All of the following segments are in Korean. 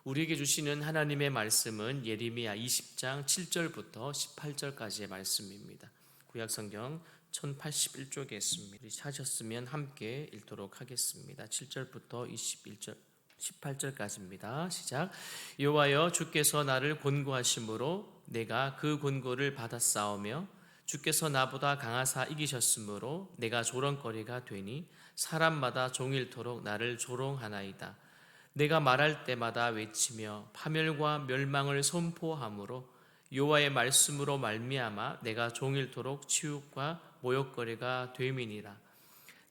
우리에게 주시는 하나님의 말씀은 예레미야 20장 7절부터 18절까지의 말씀입니다. 구약성경 1081쪽에 있습니다. 찾으셨으면 함께 읽도록 하겠습니다. 7절부터 21절 18절까지입니다. 시작. 여호와여, 주께서 나를 권고하심으로 내가 그 권고를 받았사오며 주께서 나보다 강하사 이기셨으므로 내가 조롱거리가 되니 사람마다 종일토록 나를 조롱하나이다. 내가 말할 때마다 외치며 파멸과 멸망을 선포함으로 여호와의 말씀으로 말미암아 내가 종일토록 치욕과 모욕거리가 됨이니라.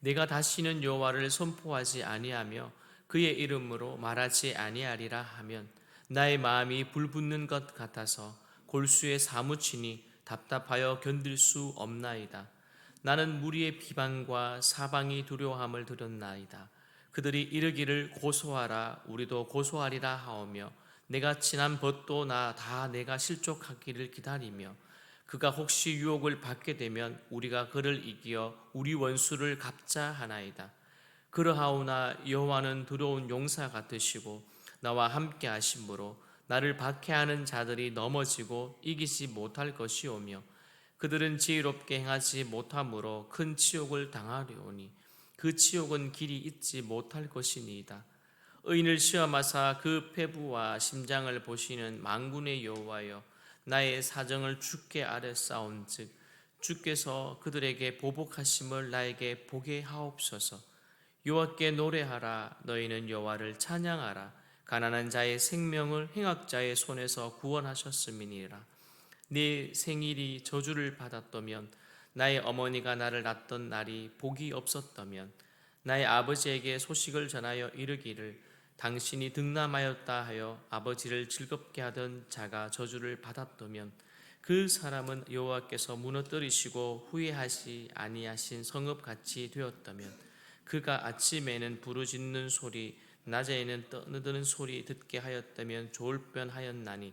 내가 다시는 여호와를 선포하지 아니하며 그의 이름으로 말하지 아니하리라 하면 나의 마음이 불붙는 것 같아서 골수에 사무치니 답답하여 견딜 수 없나이다. 나는 무리의 비방과 사방이 두려워함을 들었나이다. 그들이 이르기를 고소하라, 우리도 고소하리라 하오며 내가 친한 벗도 다 내가 실족하기를 기다리며 그가 혹시 유혹을 받게 되면 우리가 그를 이기어 우리 원수를 갚자 하나이다. 그러하오나 여호와는 두려운 용사 같으시고 나와 함께 하심으로 나를 박해하는 자들이 넘어지고 이기지 못할 것이오며 그들은 지혜롭게 행하지 못함으로 큰 치욕을 당하려오니 그 치욕은 길이 잊지 못할 것이니이다. 의인을 시험하사 그 폐부와 심장을 보시는 만군의 여호와여, 나의 사정을 주께 아뢰사온즉 주께서 그들에게 보복하심을 나에게 보게 하옵소서. 여호와께 노래하라, 너희는 여호와를 찬양하라. 가난한 자의 생명을 행악자의 손에서 구원하셨음이니라. 네 생일이 저주를 받았다면, 나의 어머니가 나를 낳던 날이 복이 없었다면, 나의 아버지에게 소식을 전하여 이르기를 당신이 등남하였다 하여 아버지를 즐겁게 하던 자가 저주를 받았다면, 그 사람은 여호와께서 무너뜨리시고 후회하시 아니하신 성읍같이 되었다면, 그가 아침에는 부르짖는 소리 낮에는 떠느드는 소리 듣게 하였다면 좋을 뻔하였나니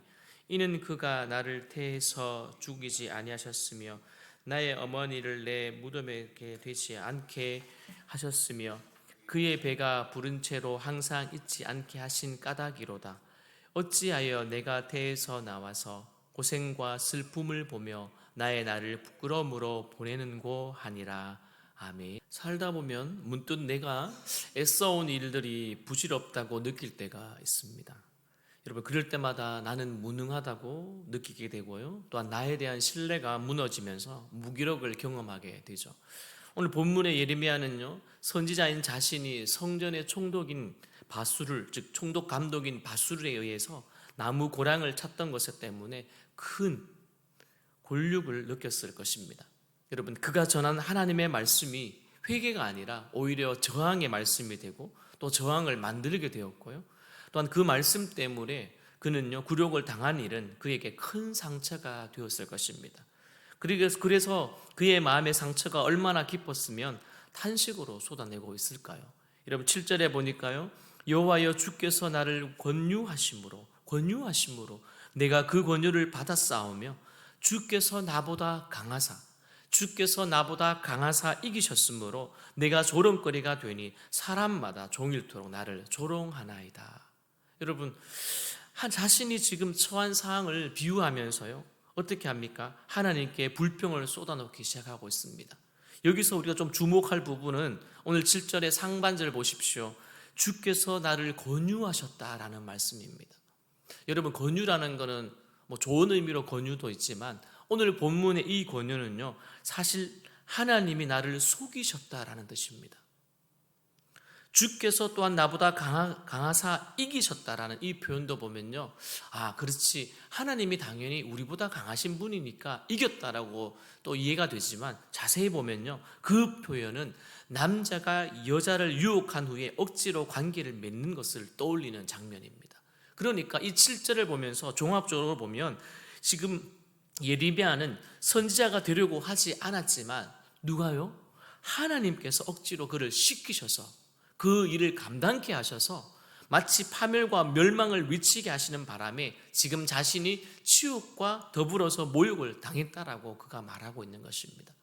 이는 그가 나를 태해서 죽이지 아니하셨으며 나의 어머니를 내 무덤에 되지 않게 하셨으며 그의 배가 부른 채로 항상 잊지 않게 하신 까닭이로다. 어찌하여 내가 태에서 나와서 고생과 슬픔을 보며 나의 날을 부끄러움으로 보내는고 하니라. 아멘. 살다 보면 문득 내가 애써온 일들이 부질없다고 느낄 때가 있습니다. 여러분, 그럴 때마다 나는 무능하다고 느끼게 되고요, 또한 나에 대한 신뢰가 무너지면서 무기력을 경험하게 되죠. 오늘 본문의 예레미야는요, 선지자인 자신이 성전의 총독인 바수를, 즉 총독 감독인 바수르에 의해서 나무 고랑을 찾던 것 때문에 큰 곤욕을 느꼈을 것입니다. 여러분, 그가 전한 하나님의 말씀이 회개가 아니라 오히려 저항의 말씀이 되고 또 저항을 만들게 되었고요, 또한 그 말씀 때문에 그는요, 굴욕을 당한 일은 그에게 큰 상처가 되었을 것입니다. 그래서 그의 마음의 상처가 얼마나 깊었으면 탄식으로 쏟아내고 있을까요? 여러분, 7절에 보니까요, 여호와여, 주께서 나를 권유하심으로 내가 그 권유를 받았사오며 주께서 나보다 강하사 이기셨으므로 내가 조롱거리가 되니 사람마다 종일토록 나를 조롱하나이다. 여러분, 자신이 지금 처한 상황을 비유하면서요, 어떻게 합니까? 하나님께 불평을 쏟아놓기 시작하고 있습니다. 여기서 우리가 좀 주목할 부분은 오늘 7절의 상반절 보십시오. 주께서 나를 권유하셨다라는 말씀입니다. 여러분, 권유라는 것은 좋은 의미로 권유도 있지만 오늘 본문의 이 권유는요, 사실 하나님이 나를 속이셨다라는 뜻입니다. 주께서 또한 나보다 강하사 이기셨다라는 이 표현도 보면요, 그렇지, 하나님이 당연히 우리보다 강하신 분이니까 이겼다라고 또 이해가 되지만 자세히 보면요, 그 표현은 남자가 여자를 유혹한 후에 억지로 관계를 맺는 것을 떠올리는 장면입니다. 그러니까 이 7절을 보면서 종합적으로 보면 지금 예레미야는 선지자가 되려고 하지 않았지만 누가요? 하나님께서 억지로 그를 시키셔서 그 일을 감당케 하셔서 마치 파멸과 멸망을 미치게 하시는 바람에 지금 자신이 치욕과 더불어서 모욕을 당했다라고 그가 말하고 있는 것입니다.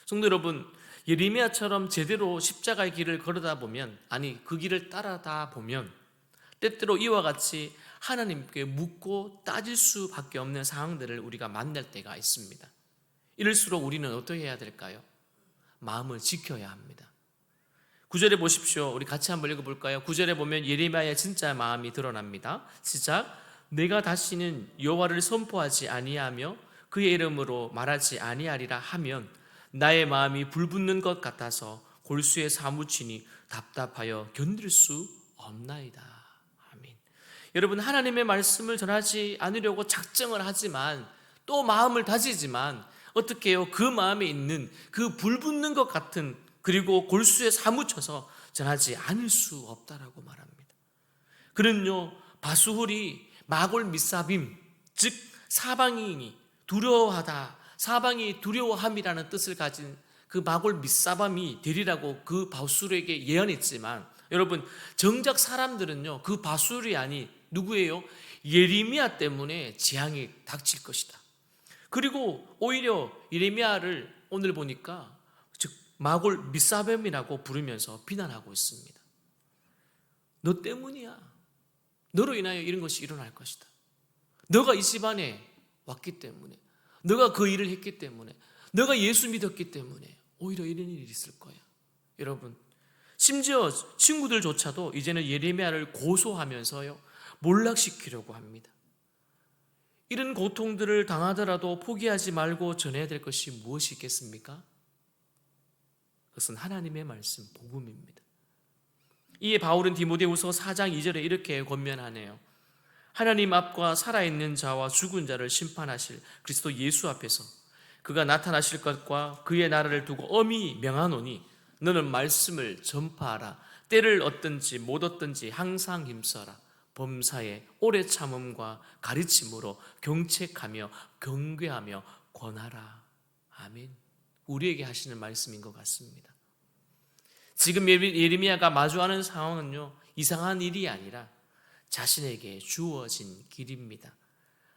성도 여러분, 예레미야처럼 제대로 십자가의 길을 걸어다 보면, 그 길을 따라다 보면 때때로 이와 같이 하나님께 묻고 따질 수밖에 없는 상황들을 우리가 만날 때가 있습니다. 이럴수록 우리는 어떻게 해야 될까요? 마음을 지켜야 합니다. 9절에 보십시오. 우리 같이 한번 읽어볼까요? 9절에 보면 예레미야의 진짜 마음이 드러납니다. 시작. 내가 다시는 여호와를 선포하지 아니하며 그의 이름으로 말하지 아니하리라 하면 나의 마음이 불붙는 것 같아서 골수에 사무치니 답답하여 견딜 수 없나이다. 아멘. 여러분, 하나님의 말씀을 전하지 않으려고 작정을 하지만 또 마음을 다지지만 어떻게 해요? 그 마음에 있는 그 불붙는 것 같은 그리고 골수에 사무쳐서 전하지 않을 수 없다라고 말합니다. 그는요, 바수훌이 마골 미사빔, 즉 사방이 두려워하다, 사방이 두려워함이라는 뜻을 가진 그 마골 미사밤이 되리라고 그 바수르에게 예언했지만, 여러분 정작 사람들은요 그 바수르이 아니 누구예요? 예레미야 때문에 재앙이 닥칠 것이다. 그리고 오히려 예레미야를 오늘 보니까 즉 마골 미사밤이라고 부르면서 비난하고 있습니다. 너 때문이야. 너로 인하여 이런 것이 일어날 것이다. 너가 이 집안에 왔기 때문에, 너가 그 일을 했기 때문에, 너가 예수 믿었기 때문에 오히려 이런 일이 있을 거야. 여러분, 심지어 친구들조차도 이제는 예레미야를 고소하면서요 몰락시키려고 합니다. 이런 고통들을 당하더라도 포기하지 말고 전해야 될 것이 무엇이 있겠습니까? 그것은 하나님의 말씀, 복음입니다. 이에 바울은 디모데후서 4장 2절에 이렇게 권면하네요. 하나님 앞과 살아있는 자와 죽은 자를 심판하실 그리스도 예수 앞에서 그가 나타나실 것과 그의 나라를 두고 엄히 명하노니 너는 말씀을 전파하라. 때를 얻든지 못 얻든지 항상 힘써라. 범사에 오래 참음과 가르침으로 경책하며 경계하며 권하라. 아멘. 우리에게 하시는 말씀인 것 같습니다. 지금 예레미야가 마주하는 상황은요 이상한 일이 아니라 자신에게 주어진 길입니다.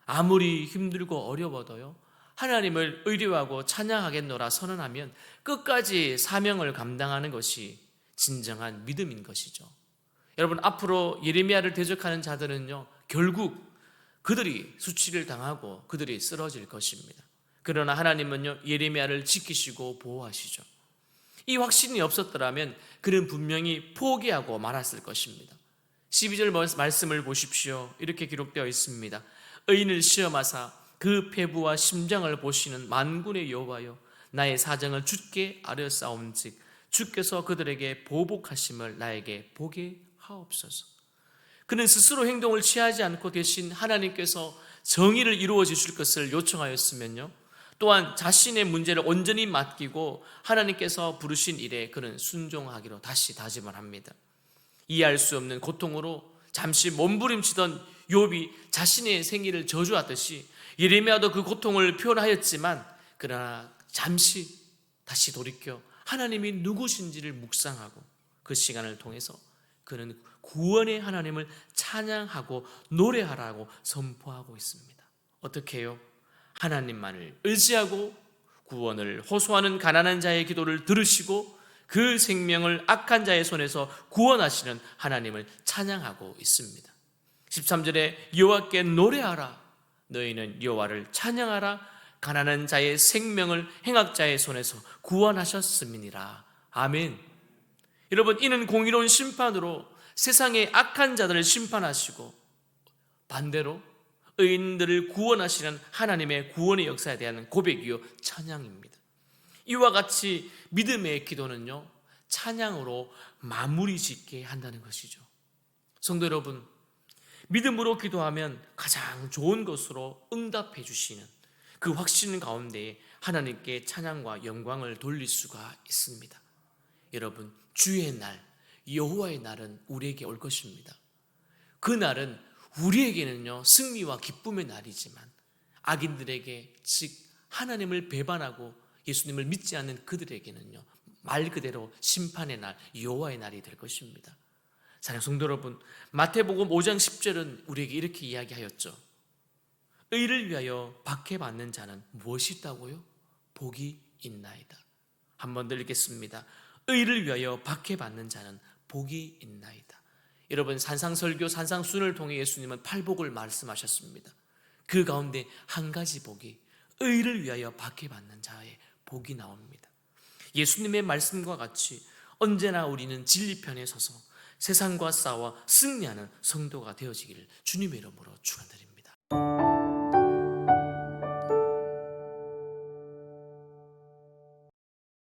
아무리 힘들고 어려워도요 하나님을 의뢰하고 찬양하겠노라 선언하면 끝까지 사명을 감당하는 것이 진정한 믿음인 것이죠. 여러분, 앞으로 예레미야를 대적하는 자들은요 결국 그들이 수치를 당하고 그들이 쓰러질 것입니다. 그러나 하나님은요 예레미야를 지키시고 보호하시죠. 이 확신이 없었더라면 그는 분명히 포기하고 말았을 것입니다. 12절 말씀을 보십시오. 이렇게 기록되어 있습니다. 의인을 시험하사 그 폐부와 심장을 보시는 만군의 여호와여, 나의 사정을 주께 아뢰사온즉 주께서 그들에게 보복하심을 나에게 보게 하옵소서. 그는 스스로 행동을 취하지 않고 대신 하나님께서 정의를 이루어 주실 것을 요청하였으면요 또한 자신의 문제를 온전히 맡기고 하나님께서 부르신 일에 그는 순종하기로 다시 다짐을 합니다. 이해할 수 없는 고통으로 잠시 몸부림치던 욥이 자신의 생기를 저주하듯이 예레미야도 그 고통을 표현하였지만 그러나 잠시 다시 돌이켜 하나님이 누구신지를 묵상하고 그 시간을 통해서 그는 구원의 하나님을 찬양하고 노래하라고 선포하고 있습니다. 어떻게 해요? 하나님만을 의지하고 구원을 호소하는 가난한 자의 기도를 들으시고 그 생명을 악한 자의 손에서 구원하시는 하나님을 찬양하고 있습니다. 13절에 여호와께 노래하라. 너희는 여호와를 찬양하라. 가난한 자의 생명을 행악자의 손에서 구원하셨음이니라. 아멘. 여러분, 이는 공의로운 심판으로 세상의 악한 자들을 심판하시고 반대로 의인들을 구원하시는 하나님의 구원의 역사에 대한 고백이요 찬양입니다. 이와 같이 믿음의 기도는요 찬양으로 마무리 짓게 한다는 것이죠. 성도 여러분, 믿음으로 기도하면 가장 좋은 것으로 응답해 주시는 그 확신 가운데 하나님께 찬양과 영광을 돌릴 수가 있습니다. 여러분, 주의 날, 여호와의 날은 우리에게 올 것입니다. 그 날은 우리에게는요 승리와 기쁨의 날이지만 악인들에게, 즉 하나님을 배반하고 예수님을 믿지 않는 그들에게는요 말 그대로 심판의 날, 여호와의 날이 될 것입니다. 사랑하는 성도 여러분, 마태복음 5장 10절은 우리에게 이렇게 이야기하였죠. 의를 위하여 박해받는 자는 무엇이 있다고요? 복이 있나이다. 한 번 더 읽겠습니다. 의를 위하여 박해받는 자는 복이 있나이다. 여러분, 산상설교 산상순을 통해 예수님은 팔복을 말씀하셨습니다. 그 가운데 한 가지 복이 의를 위하여 박해받는 자의 복이 나옵니다. 예수님의 말씀과 같이 언제나 우리는 진리편에 서서 세상과 싸워 승리하는 성도가 되어지기를 주님의 이름으로 축원드립니다.